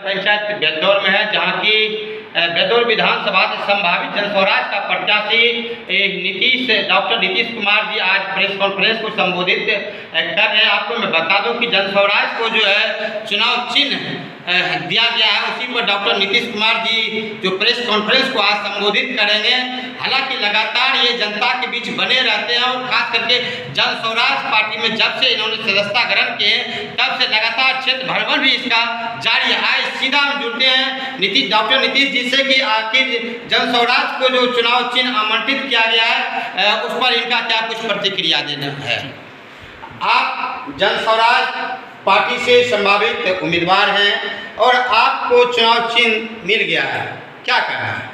पंचायत बेदौर में है, जहां की बेदौर विधानसभा से संभावित जनस्वराज का प्रत्याशी डॉक्टर नीतीश कुमार जी आज प्रेस कॉन्फ्रेंस को संबोधित कर रहे हैं। आपको मैं बता दूं कि जनस्वराज को जो है चुनाव चिन्ह दिया गया है, उसी पर डॉक्टर नीतीश कुमार जी जो प्रेस कॉन्फ्रेंस को आज संबोधित करेंगे। हालांकि लगातार ये जनता के बीच बने रहते हैं और खास करके जनस्वराज पार्टी में जब से इन्होंने सदस्यता ग्रहण किए तब से लगातार क्षेत्र भर में भी इसका जारी है। सीधा हम जुड़ते हैं डॉक्टर नीतीश जी से कि आखिर जनस्वराज को जो चुनाव चिन्ह आवंटित किया गया है उस पर इनका क्या कुछ प्रतिक्रिया देना है। आप जनस्वराज पार्टी से संभावित उम्मीदवार हैं और आपको चुनाव चिन्ह मिल गया है, क्या कहना है?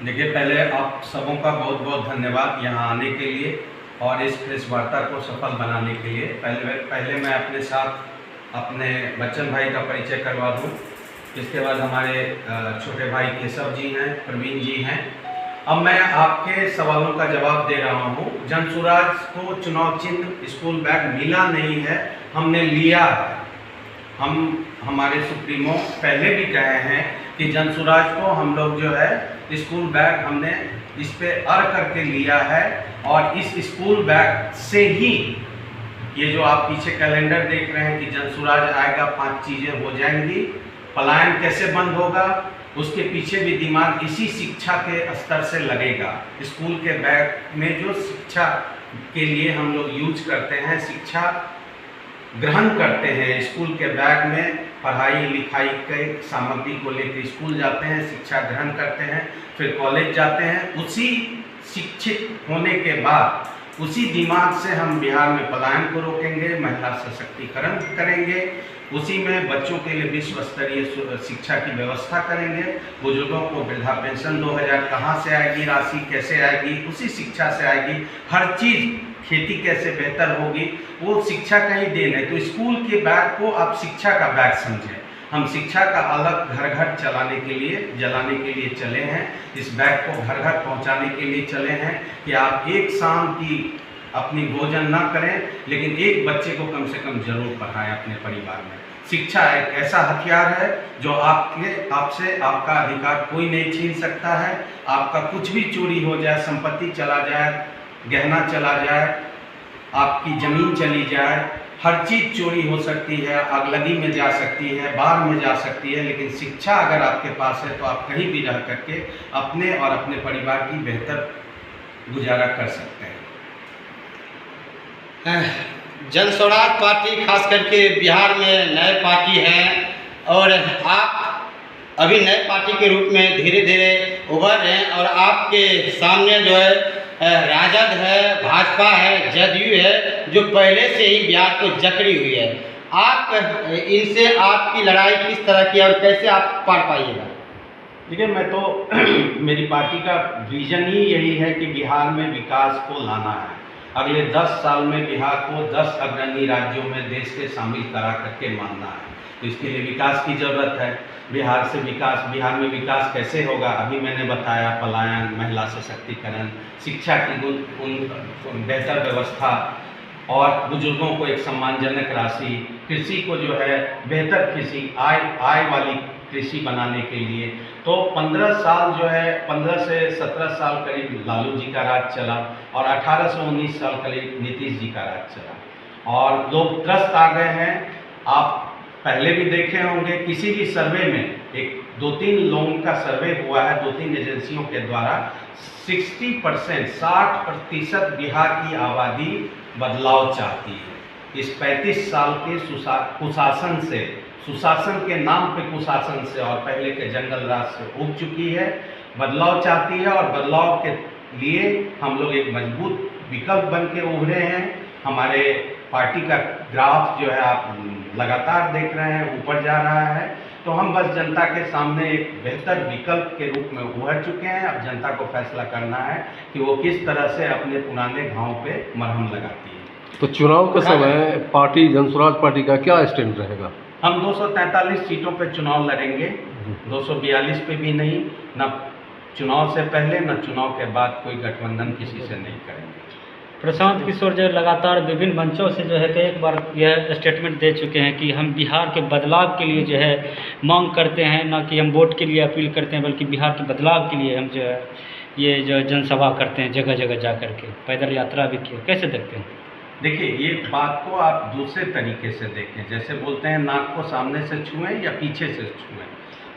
देखिए, पहले आप सबों का बहुत बहुत धन्यवाद यहाँ आने के लिए और इस प्रेस वार्ता को सफल बनाने के लिए। पहले मैं अपने साथ अपने बच्चन भाई का परिचय करवा दूँ। इसके बाद हमारे छोटे भाई केशव जी हैं, प्रवीण जी हैं। अब मैं आपके सवालों का जवाब दे रहा हूँ। जनस्वराज को चुनाव चिन्ह स्कूल बैग मिला नहीं है, हमने लिया है। हमारे सुप्रीमो पहले भी कहे हैं कि जनस्वराज को हम लोग जो है स्कूल बैग हमने इस पे करके लिया है और इस स्कूल बैग से ही ये जो आप पीछे कैलेंडर देख रहे हैं कि जनस्वराज आएगा 5 चीज़ें हो जाएंगी, पलायन कैसे बंद होगा, उसके पीछे भी दिमाग इसी शिक्षा के स्तर से लगेगा। स्कूल के बैग में जो शिक्षा के लिए हम लोग यूज करते हैं, शिक्षा ग्रहण करते हैं, स्कूल के बैग में पढ़ाई लिखाई के सामग्री को लेकर स्कूल जाते हैं, शिक्षा ग्रहण करते हैं, फिर कॉलेज जाते हैं। उसी शिक्षित होने के बाद उसी दिमाग से हम बिहार में पलायन को रोकेंगे, महिला सशक्तिकरण करेंगे, उसी में बच्चों के लिए विश्व स्तरीय शिक्षा की व्यवस्था करेंगे। बुजुर्गों को वृद्धा पेंशन 2000 कहाँ से आएगी, राशि कैसे आएगी, उसी शिक्षा से आएगी। हर चीज़, खेती कैसे बेहतर होगी, वो शिक्षा का ही देन है। तो स्कूल के बैग को आप शिक्षा का बैग समझें। हम शिक्षा का अलग घर घर जलाने के लिए चले हैं। इस बैग को घर घर पहुंचाने के लिए चले हैं कि आप एक शाम की अपनी भोजन ना करें, लेकिन एक बच्चे को कम से कम जरूर पढ़ाएं अपने परिवार में। शिक्षा एक ऐसा हथियार है जो आपसे आपका अधिकार कोई नहीं छीन सकता है। आपका कुछ भी चोरी हो जाए, संपत्ति चला जाए, गहना चला जाए, आपकी ज़मीन चली जाए, हर चीज़ चोरी हो सकती है, अगलगी में जा सकती है, बाढ़ में जा सकती है, लेकिन शिक्षा अगर आपके पास है तो आप कहीं भी रह करके अपने और अपने परिवार की बेहतर गुजारा कर सकते हैं। जनस्वराज पार्टी खास करके बिहार में नए पार्टी है और आप अभी नए पार्टी के रूप में धीरे धीरे उभर रहे हैं और आपके सामने जो है राजद है, भाजपा है, जदयू है, जो पहले से ही बिहार को जकड़ी हुई है। आप इनसे आपकी लड़ाई किस तरह की और कैसे आप पार पाइएगा? देखिए, मैं तो मेरी पार्टी का विजन ही यही है कि बिहार में विकास को लाना है। अगले 10 साल में बिहार को 10 अग्रणी राज्यों में देश के शामिल करा करके मानना है। तो इसके लिए विकास की ज़रूरत है। बिहार में विकास कैसे होगा? अभी मैंने बताया, पलायन, महिला सशक्तिकरण, शिक्षा की बेहतर व्यवस्था और बुजुर्गों को एक सम्मानजनक राशि, कृषि को जो है बेहतर कृषि, आय वाली कृषि बनाने के लिए। तो 15 साल जो है, 15 से 17 साल करीब लालू जी का राज चला और 18 से 19 साल करीब नीतीश जी का राज चला और लोग त्रस्त आ गए हैं। आप पहले भी देखे होंगे, किसी भी सर्वे में 2-3 लोगों का सर्वे हुआ है 2-3 एजेंसियों के द्वारा, 60% बिहार की आबादी बदलाव चाहती है। इस 35 साल के कुशासन से, सुशासन के नाम पे कुशासन से और पहले के जंगल राज से उब चुकी है, बदलाव चाहती है और बदलाव के लिए हम लोग एक मजबूत विकल्प बन के उभरे हैं। हमारे पार्टी का ग्राफ जो है आप लगातार देख रहे हैं, ऊपर जा रहा है। तो हम बस जनता के सामने एक बेहतर विकल्प के रूप में उभर चुके हैं। अब जनता को फैसला करना है कि वो किस तरह से अपने पुराने घावों पे मरहम लगाती है। तो चुनाव के समय पार्टी, जनस्वराज पार्टी का क्या स्टैंड रहेगा? हम 243 सीटों पे चुनाव लड़ेंगे, 242 पे भी नहीं। न चुनाव से पहले न चुनाव के बाद कोई गठबंधन किसी से नहीं करेंगे। प्रशांत किशोर जो लगातार विभिन्न मंचों से जो है कि एक बार यह स्टेटमेंट दे चुके हैं कि हम बिहार के बदलाव के लिए जो है मांग करते हैं, ना कि हम वोट के लिए अपील करते हैं, बल्कि बिहार के बदलाव के लिए हम जो है ये जो जनसभा करते हैं जगह जगह जा कर के, पैदल यात्रा भी की। कैसे देखते हैं? देखिए, ये बात को आप दूसरे तरीके से देखें। जैसे बोलते हैं नाक को सामने से छुएं या पीछे से छुएं।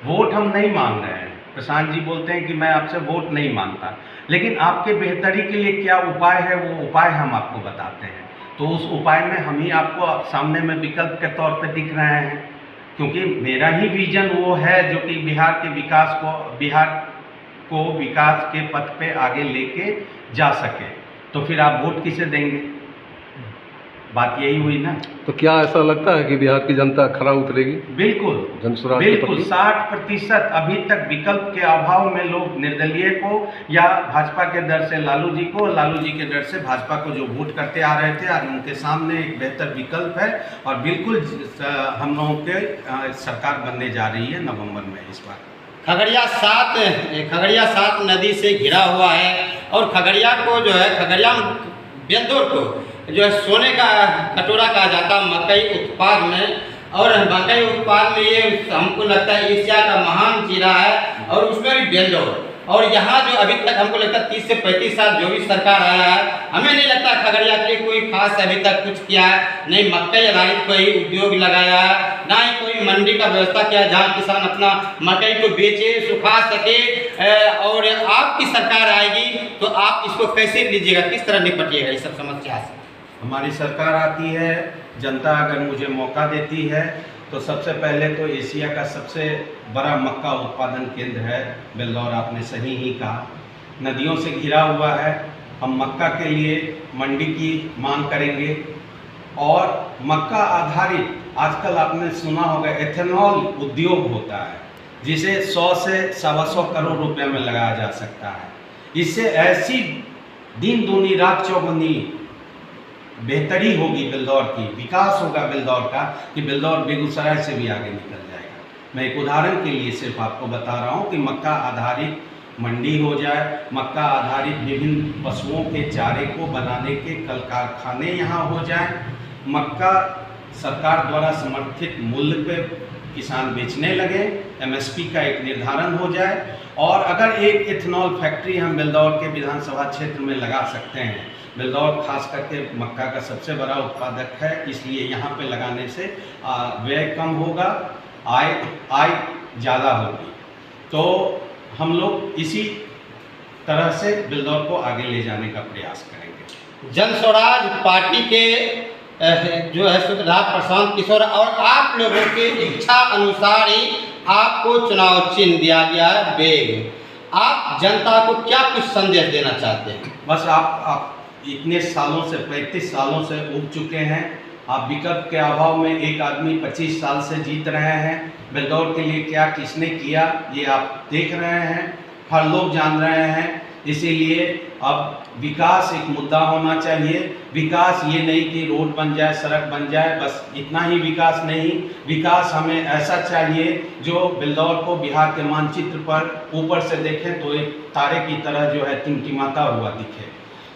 वोट हम नहीं मांग रहे हैं। प्रशांत जी बोलते हैं कि मैं आपसे वोट नहीं मांगता, लेकिन आपके बेहतरी के लिए क्या उपाय है वो उपाय हम आपको बताते हैं। तो उस उपाय में हम ही आपको सामने में विकल्प के तौर पे दिख रहे हैं, क्योंकि मेरा ही विजन वो है जो कि बिहार को विकास के पथ पे आगे लेके जा सके। तो फिर आप वोट किसे देंगे? बात यही हुई ना। तो क्या ऐसा लगता है कि बिहार की जनता खरा उतरेगी? बिल्कुल, जनसुराज के बिल्कुल प्रति? 60% अभी तक विकल्प के अभाव में लोग निर्दलीय को या भाजपा के डर से लालू जी को, लालू जी के डर से भाजपा को जो वोट करते आ रहे थे, आज उनके सामने एक बेहतर विकल्प है। और बिल्कुल हम लोगों के सरकार बनने जा रही है नवंबर में इस बार। खगड़िया 7 नदी से घिरा हुआ है और खगड़िया को जो है खगड़िया बेंदौर को जो है सोने का कटोरा कहा जाता है मकई उत्पाद में। और मकई उत्पाद में ये हमको लगता है एशिया का महान जिला है और उसमें भी बेंदौर। और यहाँ जो अभी तक हमको लगता है 30 से 35 साल जो भी सरकार आया है, हमें नहीं लगता खगड़िया के लिए कोई खास अभी तक कुछ किया है। नहीं मकई आधारित कोई उद्योग लगाया है, ना ही कोई मंडी का व्यवस्था किया जहाँ किसान अपना मकई को बेचे, सुखा सके। और आपकी सरकार आएगी तो आप इसको कैसे लीजिएगा, किस तरह निपटिएगा इस सब समस्या से? हमारी सरकार आती है, जनता अगर मुझे मौका देती है तो सबसे पहले तो एशिया का सबसे बड़ा मक्का उत्पादन केंद्र है बेलदौर, आपने सही ही कहा। नदियों से घिरा हुआ है। हम मक्का के लिए मंडी की मांग करेंगे और मक्का आधारित, आजकल आपने सुना होगा एथेनॉल उद्योग होता है जिसे 100 से 125 करोड़ रुपए में लगाया जा सकता है। इससे ऐसी दिन दूनी रात चौगुनी बेहतरी होगी बेलदौर की, विकास होगा बेलदौर का कि बेलदौर बेगूसराय से भी आगे निकल जाएगा। मैं एक उदाहरण के लिए सिर्फ आपको बता रहा हूँ कि मक्का आधारित मंडी हो जाए, मक्का आधारित विभिन्न पशुओं के चारे को बनाने के कल कारखाने यहाँ हो जाए, मक्का सरकार द्वारा समर्थित मूल्य पे किसान बेचने लगे, MSP का एक निर्धारण हो जाए। और अगर एक इथेनॉल फैक्ट्री हम बेलदौर के विधानसभा क्षेत्र में लगा सकते हैं, बेलदौर खास करके मक्का का सबसे बड़ा उत्पादक है, इसलिए यहाँ पे लगाने से व्यय कम होगा, आय ज़्यादा होगी। तो हम लोग इसी तरह से बेलदौर को आगे ले जाने का प्रयास करेंगे। जनस्वराज पार्टी के जो है सुखराज प्रशांत किशोर और आप लोगों के इच्छा अनुसार ही आपको चुनाव चिन्ह दिया गया है बेग। आप जनता को क्या कुछ संदेश देना चाहते हैं? बस आप इतने सालों से 35 सालों से उग चुके हैं। आप विकल्प के अभाव में एक आदमी 25 साल से जीत रहे हैं। बेलदौर के लिए क्या किसने किया ये आप देख रहे हैं, हर लोग जान रहे हैं। इसीलिए अब विकास एक मुद्दा होना चाहिए। विकास ये नहीं कि रोड बन जाए, सड़क बन जाए, बस इतना ही विकास नहीं। विकास हमें ऐसा चाहिए जो बेलदौर को बिहार के मानचित्र पर ऊपर से देखें तो एक तारे की तरह जो है टिमटिमाता हुआ दिखे।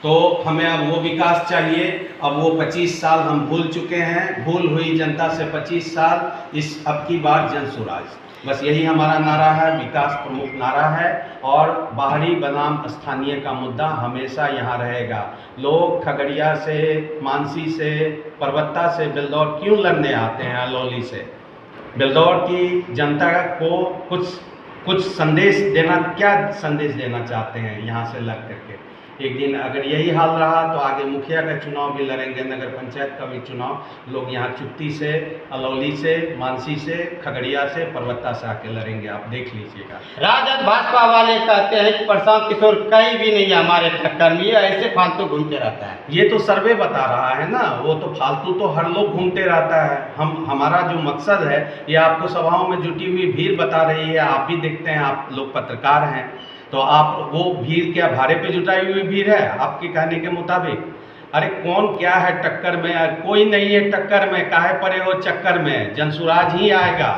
तो हमें अब वो विकास चाहिए। अब वो 25 साल हम भूल चुके हैं, भूल हुई जनता से 25 साल। इस अब की बार जनसुराज, बस यही हमारा नारा है, विकास प्रमुख नारा है। और बाहरी बनाम स्थानीय का मुद्दा हमेशा यहाँ रहेगा। लोग खगड़िया से, मानसी से, परबत्ता से बेलदौर क्यों लड़ने आते हैं, अलौली से? बेलदौर की जनता को कुछ संदेश देना, क्या संदेश देना चाहते हैं यहाँ से लड़ करके? एक दिन अगर यही हाल रहा तो आगे मुखिया का चुनाव भी लड़ेंगे, नगर पंचायत का भी चुनाव लोग यहाँ चुप्ती से, अलौली से, मानसी से, खगड़िया से, परबत्ता से आके लड़ेंगे। आप देख लीजिएगा। राजद भाजपा वाले कहते हैं कि प्रशांत किशोर कहीं भी नहीं है हमारे टक्कर में, ये ऐसे फालतू घूमते रहता है। ये तो सर्वे बता रहा है ना, वो तो फालतू तो हर लोग घूमते रहता है। हमारा जो मकसद है ये आपको सभाओं में जुटी हुई भीड़ बता रही है, आप भी देखते हैं, आप लोग पत्रकार हैं, तो आप वो भीड़ क्या भाड़े पे जुटाई हुई भीड़ है आपके कहने के मुताबिक? अरे कौन क्या है टक्कर में? कोई नहीं है टक्कर में, काहे पड़े हो चक्कर में? जनसुराज ही आएगा,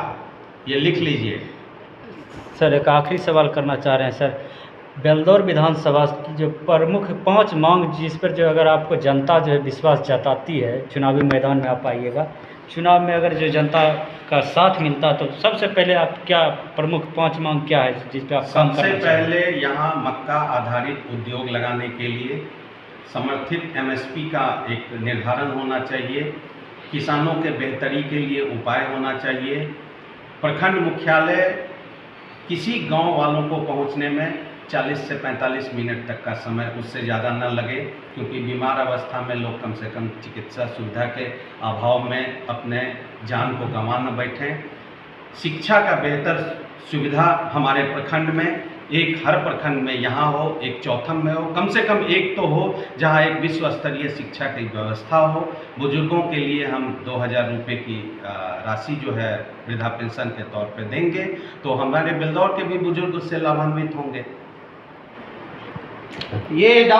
ये लिख लीजिए। सर एक आखिरी सवाल करना चाह रहे हैं सर, बेलदौर विधानसभा की जो प्रमुख 5 मांग, जिस पर जो अगर आपको जनता जो है विश्वास जताती है, चुनावी मैदान में आप आइएगा, चुनाव में अगर जो जनता का साथ मिलता है तो सबसे पहले आप क्या प्रमुख 5 मांग क्या है जिस पे आप काम सबसे करना चाहेंगे? पहले यहाँ मक्का आधारित उद्योग लगाने के लिए समर्थित एमएसपी का एक निर्धारण होना चाहिए। किसानों के बेहतरी के लिए उपाय होना चाहिए। प्रखंड मुख्यालय किसी गांव वालों को पहुंचने में 40 से 45 मिनट तक का समय, उससे ज़्यादा न लगे, क्योंकि बीमार अवस्था में लोग कम से कम चिकित्सा सुविधा के अभाव में अपने जान को गंवा न बैठें। शिक्षा का बेहतर सुविधा हमारे प्रखंड में, एक हर प्रखंड में यहाँ हो, एक चौथम में हो, कम से कम एक तो हो जहाँ एक विश्व स्तरीय शिक्षा की व्यवस्था हो। बुजुर्गों के लिए हम 2000 रुपये की राशि जो है वृद्धा पेंशन के तौर पे देंगे, तो हमारे बेलदौर के भी बुजुर्ग उससे लाभान्वित होंगे। ये